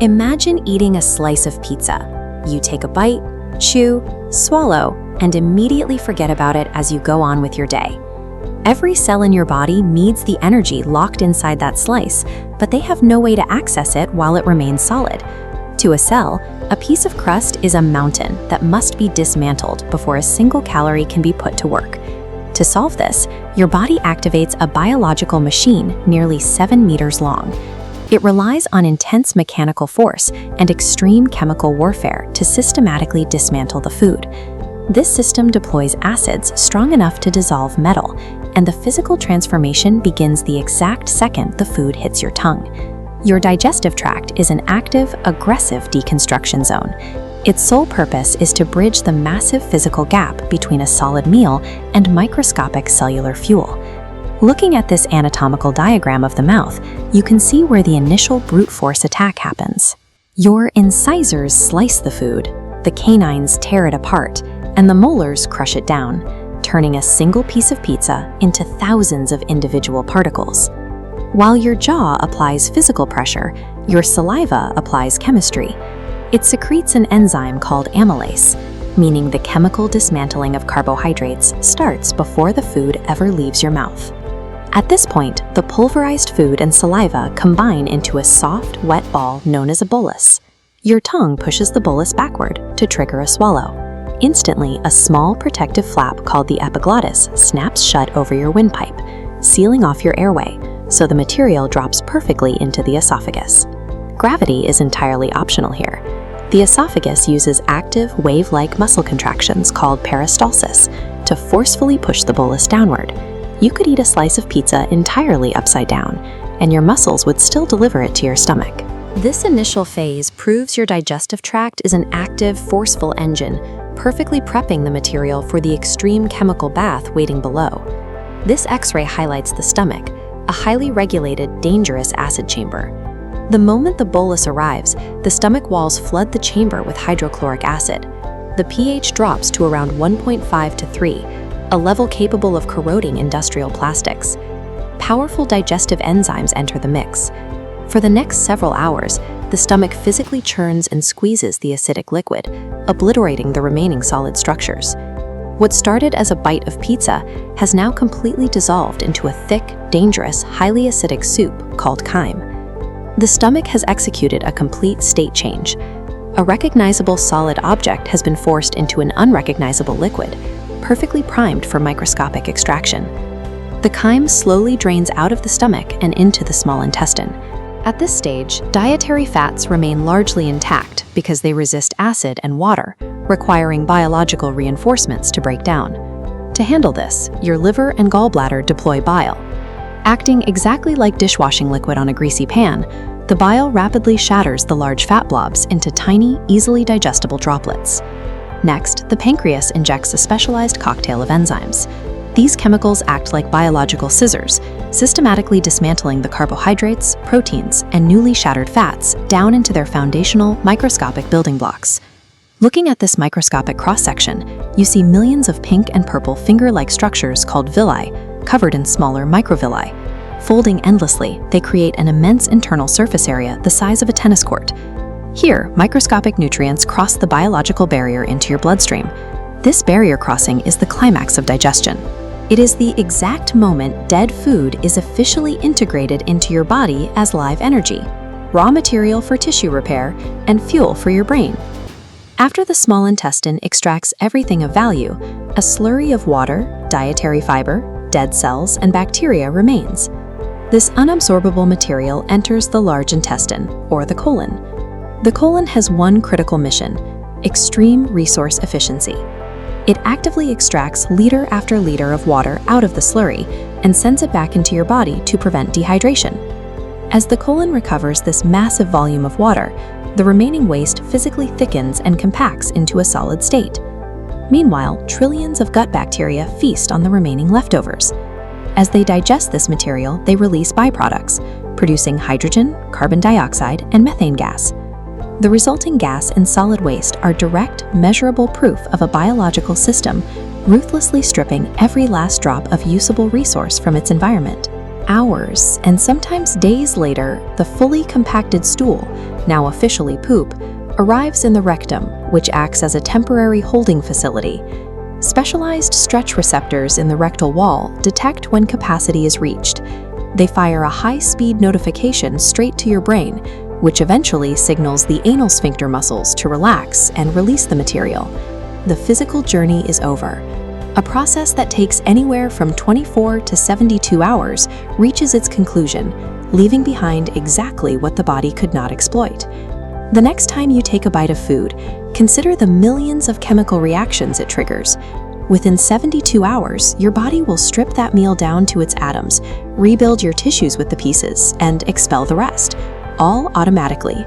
Imagine eating a slice of pizza. You take a bite, chew, swallow, and immediately forget about it as you go on with your day. Every cell in your body needs the energy locked inside that slice, but they have no way to access it while it remains solid. To a cell, a piece of crust is a mountain that must be dismantled before a single calorie can be put to work. To solve this, your body activates a biological machine nearly 7 meters long. It relies on intense mechanical force and extreme chemical warfare to systematically dismantle the food. This system deploys acids strong enough to dissolve metal, and the physical transformation begins the exact second the food hits your tongue. Your digestive tract is an active, aggressive deconstruction zone. Its sole purpose is to bridge the massive physical gap between a solid meal and microscopic cellular fuel. Looking at this anatomical diagram of the mouth, you can see where the initial brute force attack happens. Your incisors slice the food, the canines tear it apart, and the molars crush it down, turning a single piece of pizza into thousands of individual particles. While your jaw applies physical pressure, your saliva applies chemistry. It secretes an enzyme called amylase, meaning the chemical dismantling of carbohydrates starts before the food ever leaves your mouth. At this point, the pulverized food and saliva combine into a soft, wet ball known as a bolus. Your tongue pushes the bolus backward to trigger a swallow. Instantly, a small protective flap called the epiglottis snaps shut over your windpipe, sealing off your airway, so the material drops perfectly into the esophagus. Gravity is entirely optional here. The esophagus uses active, wave-like muscle contractions called peristalsis to forcefully push the bolus downward. You could eat a slice of pizza entirely upside down, and your muscles would still deliver it to your stomach. This initial phase proves your digestive tract is an active, forceful engine, perfectly prepping the material for the extreme chemical bath waiting below. This X-ray highlights the stomach, a highly regulated, dangerous acid chamber. The moment the bolus arrives, the stomach walls flood the chamber with hydrochloric acid. The pH drops to around 1.5 to 3, a level capable of corroding industrial plastics. Powerful digestive enzymes enter the mix. For the next several hours, the stomach physically churns and squeezes the acidic liquid, obliterating the remaining solid structures. What started as a bite of pizza has now completely dissolved into a thick, dangerous, highly acidic soup called chyme. The stomach has executed a complete state change. A recognizable solid object has been forced into an unrecognizable liquid, perfectly primed for microscopic extraction. The chyme slowly drains out of the stomach and into the small intestine. At this stage, dietary fats remain largely intact because they resist acid and water, requiring biological reinforcements to break down. To handle this, your liver and gallbladder deploy bile. Acting exactly like dishwashing liquid on a greasy pan, the bile rapidly shatters the large fat blobs into tiny, easily digestible droplets. Next, the pancreas injects a specialized cocktail of enzymes. These chemicals act like biological scissors, systematically dismantling the carbohydrates, proteins, and newly shattered fats down into their foundational, microscopic building blocks. Looking at this microscopic cross-section, you see millions of pink and purple finger-like structures called villi, covered in smaller microvilli. Folding endlessly, they create an immense internal surface area the size of a tennis court. Here, microscopic nutrients cross the biological barrier into your bloodstream. This barrier crossing is the climax of digestion. It is the exact moment dead food is officially integrated into your body as live energy, raw material for tissue repair, and fuel for your brain. After the small intestine extracts everything of value, a slurry of water, dietary fiber, dead cells, and bacteria remains. This unabsorbable material enters the large intestine, or the colon. The colon has one critical mission: extreme resource efficiency. It actively extracts liter after liter of water out of the slurry and sends it back into your body to prevent dehydration. As the colon recovers this massive volume of water, the remaining waste physically thickens and compacts into a solid state. Meanwhile, trillions of gut bacteria feast on the remaining leftovers. As they digest this material, they release byproducts, producing hydrogen, carbon dioxide, and methane gas. The resulting gas and solid waste are direct, measurable proof of a biological system ruthlessly stripping every last drop of usable resource from its environment. Hours and sometimes days later, the fully compacted stool, now officially poop, arrives in the rectum, which acts as a temporary holding facility. Specialized stretch receptors in the rectal wall detect when capacity is reached. They fire a high-speed notification straight to your brain, which eventually signals the anal sphincter muscles to relax and release the material. The physical journey is over. A process that takes anywhere from 24 to 72 hours reaches its conclusion, leaving behind exactly what the body could not exploit. The next time you take a bite of food, consider the millions of chemical reactions it triggers. Within 72 hours, your body will strip that meal down to its atoms, rebuild your tissues with the pieces, and expel the rest, all automatically.